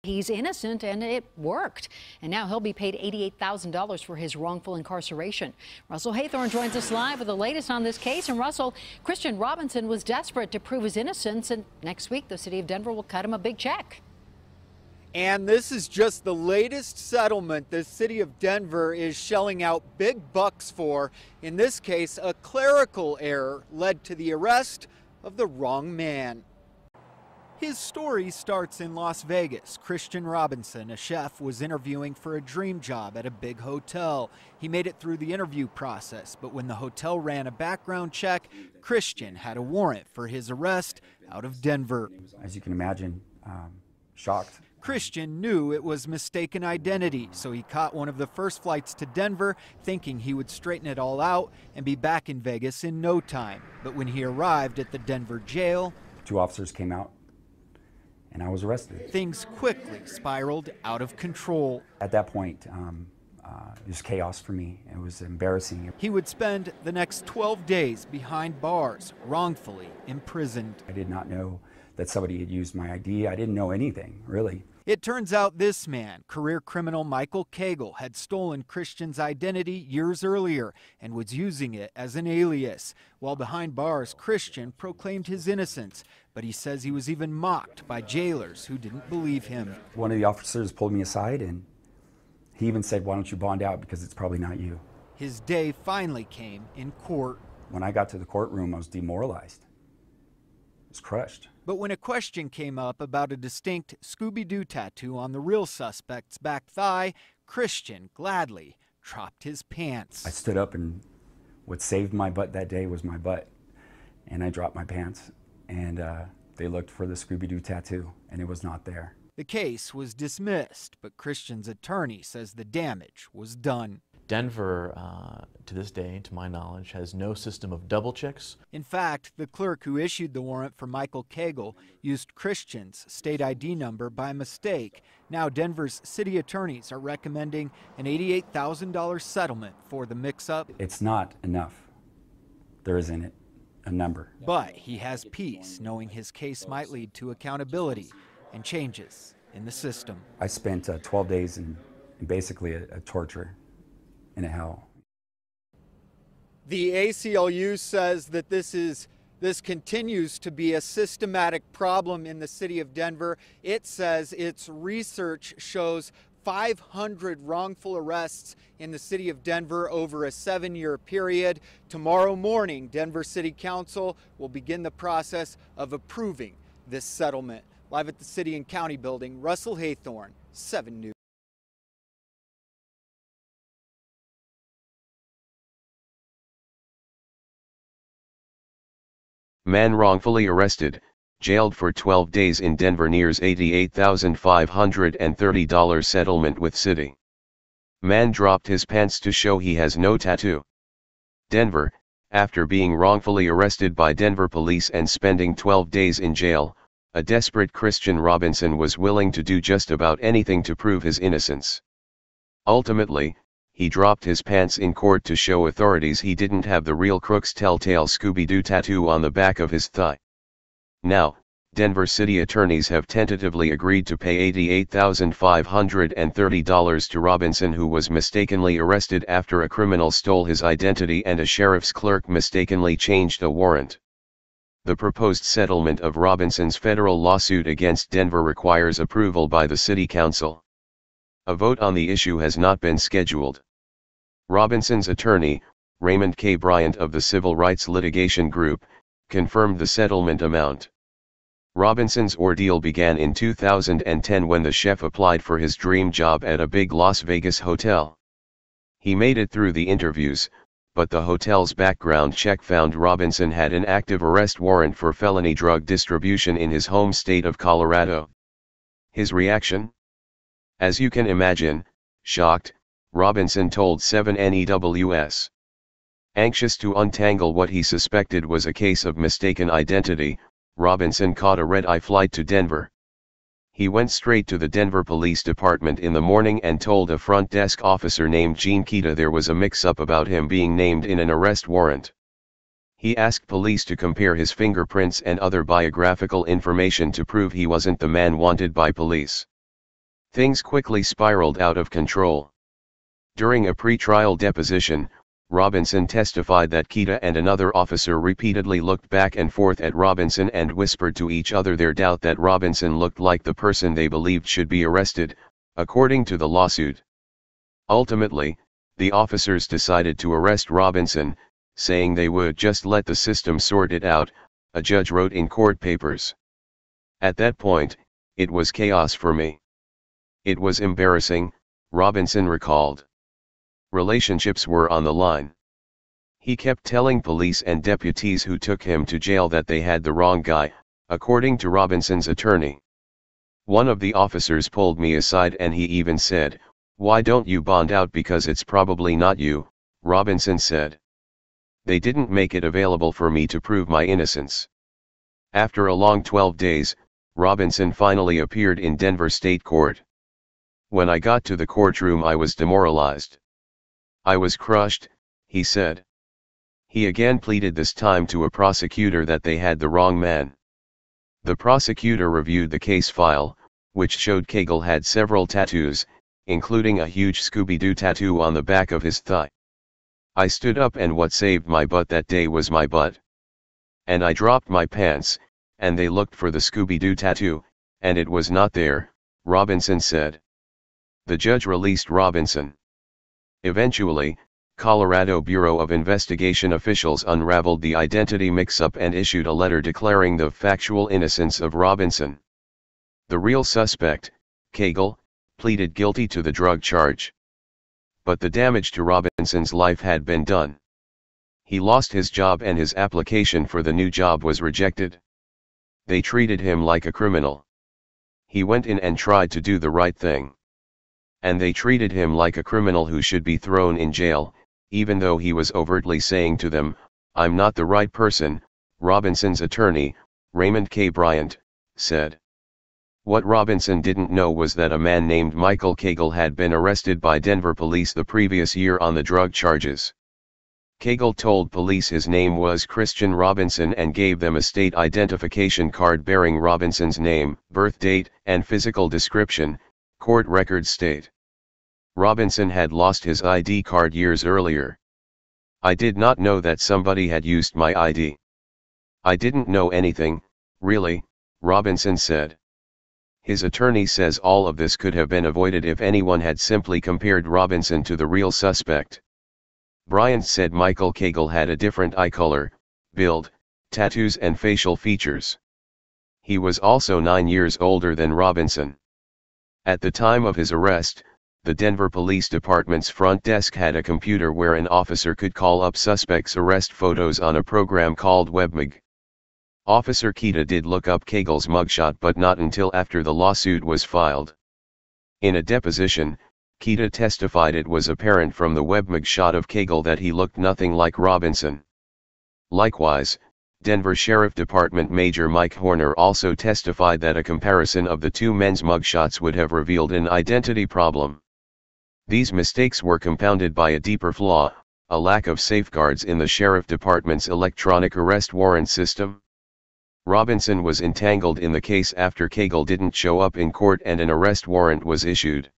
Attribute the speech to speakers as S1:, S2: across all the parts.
S1: He's innocent, and it worked. And now he'll be paid $88,000 for his wrongful incarceration. Russell Haythorne joins us live with the latest on this case. And Russell, Christian Robinson was desperate to prove his innocence, and next week the city of Denver will cut him a big check.
S2: And this is just the latest settlement the city of Denver is shelling out big bucks for. In this case, a clerical error led to the arrest of the wrong man. His story starts in Las Vegas. Christian Robinson, a chef, was interviewing for a dream job at a big hotel. He made it through the interview process, but when the hotel ran a background check, Christian had a warrant for his arrest out of Denver.
S3: As you can imagine, shocked.
S2: Christian knew it was mistaken identity, so he caught one of the first flights to Denver, thinking he would straighten it all out and be back in Vegas in no time. But when he arrived at the Denver jail,
S3: 2 officers came out, and I was arrested.
S2: Things quickly spiraled out of control.
S3: At that point, it was chaos for me. It was embarrassing.
S2: He would spend the next 12 days behind bars, wrongfully imprisoned.
S3: I did not know that somebody had used my ID. I didn't know anything, really.
S2: It turns out this man, career criminal Michael Cagle, had stolen Christian's identity years earlier and was using it as an alias. While behind bars, Christian proclaimed his innocence, but he says he was even mocked by jailers who didn't believe him.
S3: One of the officers pulled me aside, and he even said, "Why don't you bond out, because it's probably not you."
S2: His day finally came in court.
S3: When I got to the courtroom, I was demoralized. I was crushed.
S2: But when a question came up about a distinct Scooby-Doo tattoo on the real suspect's back thigh, Christian gladly dropped his pants.
S3: I stood up, and what saved my butt that day was my butt. And I dropped my pants, and they looked for the Scooby-Doo tattoo, and it was not there.
S2: The case was dismissed, but Christian's attorney says the damage was done.
S4: Denver, to this day, to my knowledge, has no system of double checks.
S2: In fact, the clerk who issued the warrant for Michael Cagle used Christian's state ID number by mistake. Now Denver's city attorneys are recommending an $88,000 settlement for the mix-up.
S3: It's not enough. There isn't a number.
S2: But he has peace, knowing his case might lead to accountability and changes in the system.
S3: I spent 12 days in basically a torture in a hell.
S2: The ACLU says that this continues to be a systematic problem in the city of Denver. It says its research shows 500 wrongful arrests in the city of Denver over a 7-year period. Tomorrow morning, Denver City Council will begin the process of approving this settlement. Live at the City and County Building, Russell Haythorne, 7 News.
S5: Man wrongfully arrested, jailed for 12 days in Denver nears $88,530 settlement with city. Man dropped his pants to show he has no tattoo. Denver, after being wrongfully arrested by Denver police and spending 12 days in jail, a desperate Christian Robinson was willing to do just about anything to prove his innocence. Ultimately, he dropped his pants in court to show authorities he didn't have the real crook's telltale Scooby-Doo tattoo on the back of his thigh. Now, Denver city attorneys have tentatively agreed to pay $88,530 to Robinson, who was mistakenly arrested after a criminal stole his identity and a sheriff's clerk mistakenly changed a warrant. The proposed settlement of Robinson's federal lawsuit against Denver requires approval by the city council. A vote on the issue has not been scheduled. Robinson's attorney, Raymond K. Bryant of the Civil Rights Litigation Group, confirmed the settlement amount. Robinson's ordeal began in 2010 when the chef applied for his dream job at a big Las Vegas hotel. He made it through the interviews, but the hotel's background check found Robinson had an active arrest warrant for felony drug distribution in his home state of Colorado. His reaction? As you can imagine, shocked, Robinson told 7NEWS. Anxious to untangle what he suspected was a case of mistaken identity, Robinson caught a red-eye flight to Denver. He went straight to the Denver Police Department in the morning and told a front desk officer named Gene Kita there was a mix-up about him being named in an arrest warrant. He asked police to compare his fingerprints and other biographical information to prove he wasn't the man wanted by police. Things quickly spiraled out of control. During a pre-trial deposition, Robinson testified that Keita and another officer repeatedly looked back and forth at Robinson and whispered to each other their doubt that Robinson looked like the person they believed should be arrested, according to the lawsuit. Ultimately, the officers decided to arrest Robinson, saying they would just let the system sort it out, a judge wrote in court papers. At that point, it was chaos for me. It was embarrassing, Robinson recalled. Relationships were on the line. He kept telling police and deputies who took him to jail that they had the wrong guy, according to Robinson's attorney. One of the officers pulled me aside and he even said, "Why don't you bond out because it's probably not you," Robinson said. They didn't make it available for me to prove my innocence. After a long 12 days, Robinson finally appeared in Denver State Court. When I got to the courtroom I was demoralized. I was crushed, he said. He again pleaded this time to a prosecutor that they had the wrong man. The prosecutor reviewed the case file, which showed Cagle had several tattoos, including a huge Scooby-Doo tattoo on the back of his thigh. I stood up and what saved my butt that day was my butt. And I dropped my pants, and they looked for the Scooby-Doo tattoo, and it was not there, Robinson said. The judge released Robinson. Eventually, Colorado Bureau of Investigation officials unraveled the identity mix-up and issued a letter declaring the factual innocence of Robinson. The real suspect, Cagle, pleaded guilty to the drug charge. But the damage to Robinson's life had been done. He lost his job and his application for the new job was rejected. They treated him like a criminal. He went in and tried to do the right thing. And they treated him like a criminal who should be thrown in jail, even though he was overtly saying to them, "I'm not the right person," Robinson's attorney, Raymond K. Bryant, said. What Robinson didn't know was that a man named Michael Cagle had been arrested by Denver police the previous year on the drug charges. Cagle told police his name was Christian Robinson and gave them a state identification card bearing Robinson's name, birth date, and physical description, court records state. Robinson had lost his ID card years earlier. "I did not know that somebody had used my ID. I didn't know anything, really," Robinson said. His attorney says all of this could have been avoided if anyone had simply compared Robinson to the real suspect. Bryant said Michael Cagle had a different eye color, build, tattoos and facial features. He was also 9 years older than Robinson. At the time of his arrest, the Denver Police Department's front desk had a computer where an officer could call up suspects' arrest photos on a program called WebMag. Officer Keita did look up Cagle's mugshot but not until after the lawsuit was filed. In a deposition, Keita testified it was apparent from the WebMag shot of Cagle that he looked nothing like Robinson. Likewise, Denver Sheriff Department Major Mike Horner also testified that a comparison of the two men's mugshots would have revealed an identity problem. These mistakes were compounded by a deeper flaw, a lack of safeguards in the Sheriff Department's electronic arrest warrant system. Robinson was entangled in the case after Cagle didn't show up in court and an arrest warrant was issued.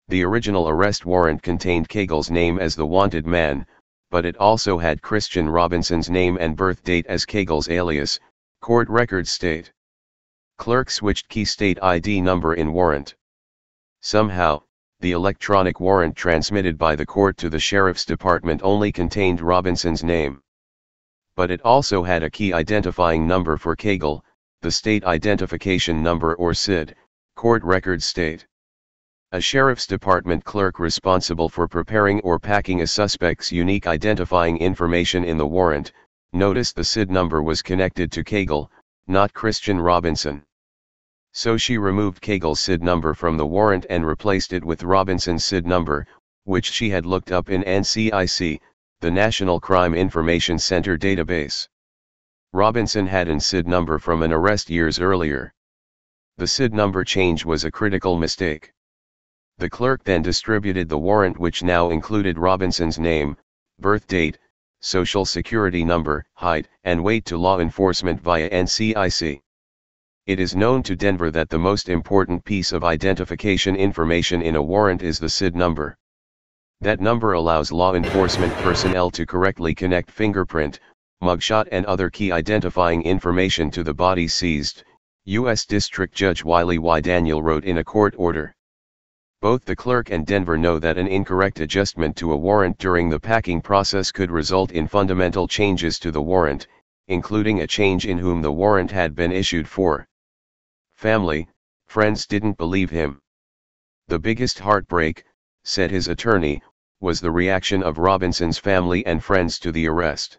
S5: The original arrest warrant contained Cagle's name as the wanted man, but it also had Christian Robinson's name and birth date as Cagle's alias, court records state. Clerk switched key state ID number in warrant. Somehow, the electronic warrant transmitted by the court to the Sheriff's Department only contained Robinson's name. But it also had a key identifying number for Cagle, the State Identification Number or SID, court records state. A Sheriff's Department clerk responsible for preparing or packing a suspect's unique identifying information in the warrant, noticed the SID number was connected to Cagle, not Christian Robinson. So she removed Cagle's SID number from the warrant and replaced it with Robinson's SID number, which she had looked up in NCIC, the National Crime Information Center database. Robinson had an SID number from an arrest years earlier. The SID number change was a critical mistake. The clerk then distributed the warrant which now included Robinson's name, birth date, social security number, height, and weight to law enforcement via NCIC. It is known to Denver that the most important piece of identification information in a warrant is the SID number. That number allows law enforcement personnel to correctly connect fingerprint, mugshot and other key identifying information to the body seized, U.S. District Judge Wiley Y. Daniel wrote in a court order. Both the clerk and Denver know that an incorrect adjustment to a warrant during the packing process could result in fundamental changes to the warrant, including a change in whom the warrant had been issued for. Family, friends didn't believe him. The biggest heartbreak, said his attorney, was the reaction of Robinson's family and friends to the arrest.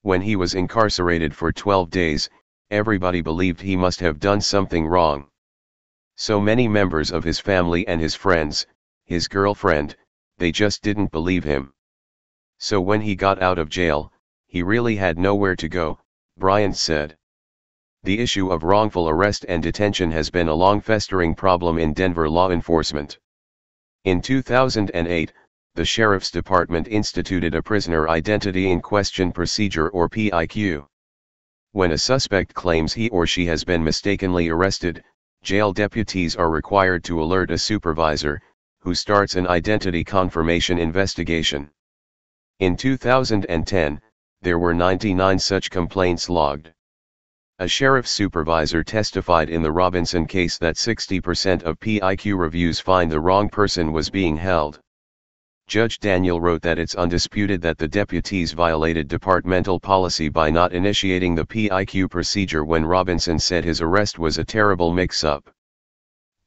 S5: When he was incarcerated for 12 days, everybody believed he must have done something wrong. So many members of his family and his friends, his girlfriend, they just didn't believe him. So when he got out of jail, he really had nowhere to go, Bryant said. The issue of wrongful arrest and detention has been a long festering problem in Denver law enforcement. In 2008, the Sheriff's Department instituted a Prisoner Identity in Question Procedure or PIQ. When a suspect claims he or she has been mistakenly arrested, jail deputies are required to alert a supervisor, who starts an identity confirmation investigation. In 2010, there were 99 such complaints logged. A sheriff's supervisor testified in the Robinson case that 60% of PIQ reviews find the wrong person was being held. Judge Daniel wrote that it's undisputed that the deputies violated departmental policy by not initiating the PIQ procedure when Robinson said his arrest was a terrible mix-up.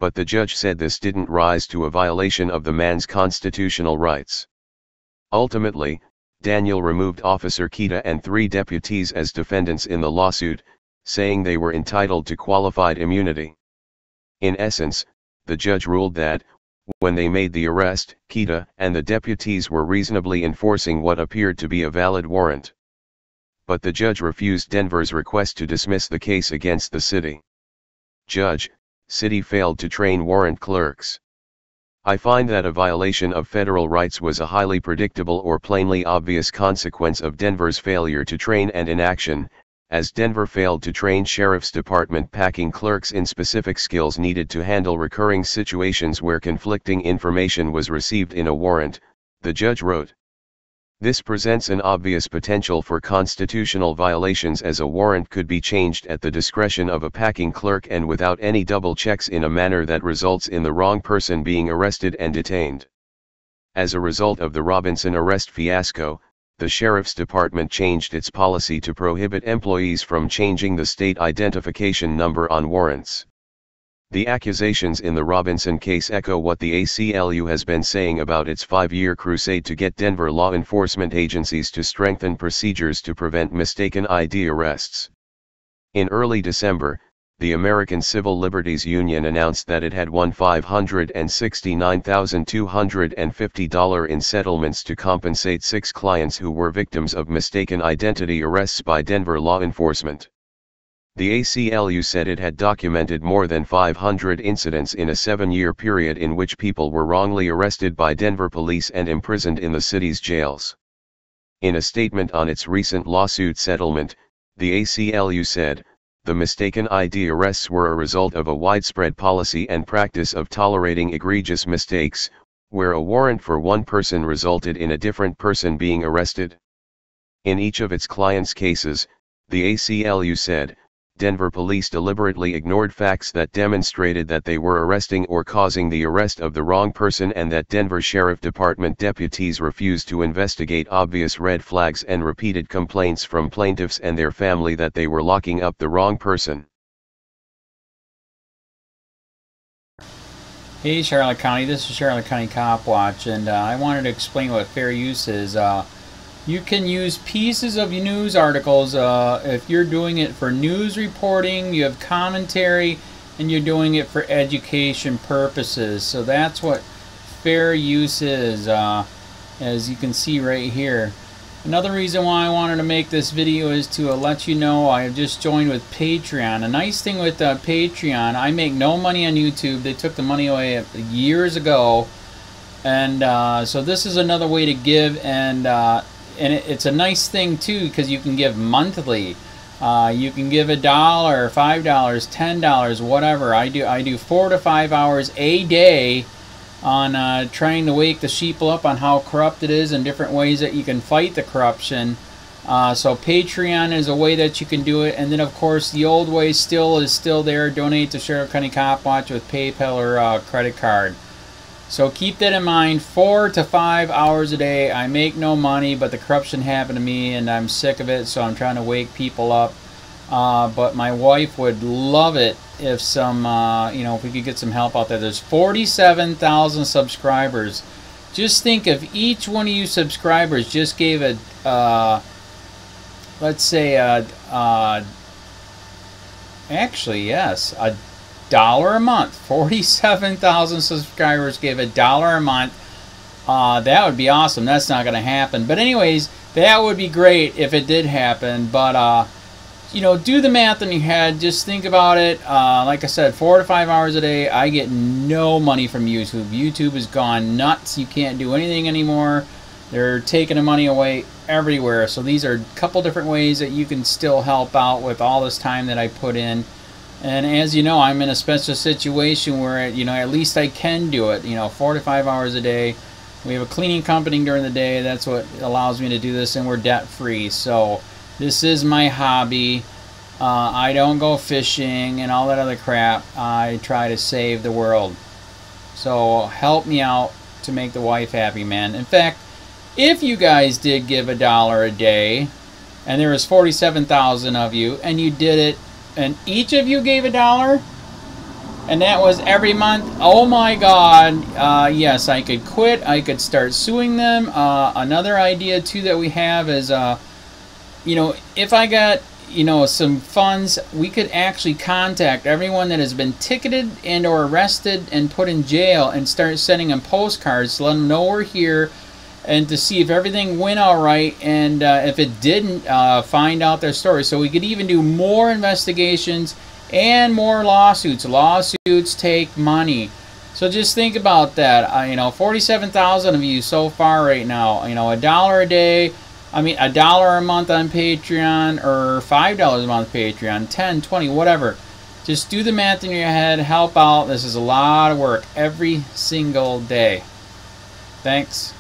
S5: But the judge said this didn't rise to a violation of the man's constitutional rights. Ultimately, Daniel removed Officer Kita and 3 deputies as defendants in the lawsuit, saying they were entitled to qualified immunity. In essence, the judge ruled that, when they made the arrest, Kita and the deputies were reasonably enforcing what appeared to be a valid warrant. But the judge refused Denver's request to dismiss the case against the city. Judge, city failed to train warrant clerks. I find that a violation of federal rights was a highly predictable or plainly obvious consequence of Denver's failure to train and inaction, as Denver failed to train Sheriff's Department packing clerks in specific skills needed to handle recurring situations where conflicting information was received in a warrant, the judge wrote. This presents an obvious potential for constitutional violations as a warrant could be changed at the discretion of a packing clerk and without any double checks in a manner that results in the wrong person being arrested and detained. As a result of the Robinson arrest fiasco, the Sheriff's Department changed its policy to prohibit employees from changing the state identification number on warrants. The accusations in the Robinson case echo what the ACLU has been saying about its 5-year crusade to get Denver law enforcement agencies to strengthen procedures to prevent mistaken ID arrests. In early December, the American Civil Liberties Union announced that it had won $569,250 in settlements to compensate 6 clients who were victims of mistaken identity arrests by Denver law enforcement. The ACLU said it had documented more than 500 incidents in a 7-year period in which people were wrongly arrested by Denver police and imprisoned in the city's jails. In a statement on its recent lawsuit settlement, the ACLU said, the mistaken ID arrests were a result of a widespread policy and practice of tolerating egregious mistakes, where a warrant for one person resulted in a different person being arrested. In each of its clients' cases, the ACLU said, Denver police deliberately ignored facts that demonstrated that they were arresting or causing the arrest of the wrong person and that Denver Sheriff Department deputies refused to investigate obvious red flags and repeated complaints from plaintiffs and their family that they were locking up the wrong person.
S6: Hey Charlotte County, this is Charlotte County COPWATCH, and I wanted to explain what fair use is. You can use pieces of news articles if you're doing it for news reporting, you have commentary, and you're doing it for education purposes. So that's what fair use is, as you can see right here. Another reason why I wanted to make this video is to let you know I have just joined with Patreon. A nice thing with Patreon, I make no money on YouTube. They took the money away years ago. And so this is another way to give, and it's a nice thing too because you can give monthly. You can give $1, $5, $10, whatever. I do 4 to 5 hours a day on trying to wake the sheeple up on how corrupt it is and different ways that you can fight the corruption. So Patreon is a way that you can do it, and then of course the old way is still there. Donate to Sheriff County Cop Watch with PayPal or credit card. So keep that in mind. 4 to 5 hours a day. I make no money, but the corruption happened to me, and I'm sick of it. So I'm trying to wake people up. But my wife would love it if some, if we could get some help out there. There's 47,000 subscribers. Just think if each one of you subscribers just gave a, let's say, actually, yes, $1 a month. 47,000 subscribers gave $1 a month. That would be awesome. That's not going to happen. But anyways, that would be great if it did happen. But, do the math in your head. Just think about it. Like I said, 4 to 5 hours a day. I get no money from YouTube. YouTube has gone nuts. You can't do anything anymore. They're taking the money away everywhere. So these are a couple different ways that you can still help out with all this time that I put in. And as you know, I'm in a special situation where, at least I can do it, 4 to 5 hours a day. We have a cleaning company during the day. That's what allows me to do this, and we're debt free. So this is my hobby. I don't go fishing and all that other crap. I try to save the world. So help me out to make the wife happy, man. In fact, if you guys did give $1 a day, and there was 47,000 of you, and you did it, and each of you gave $1, and that was every month, oh my God, yes, I could quit. I could start suing them. Another idea too that we have is, if I got, some funds, we could actually contact everyone that has been ticketed and or arrested and put in jail and start sending them postcards to let them know we're here, and to see if everything went all right, and if it didn't, find out their story. So we could even do more investigations and more lawsuits. Lawsuits take money. So just think about that. 47,000 of you so far right now. $1 a day. $1 a month on Patreon, or $5 a month Patreon, 10, 20, whatever. Just do the math in your head. Help out. This is a lot of work every single day. Thanks.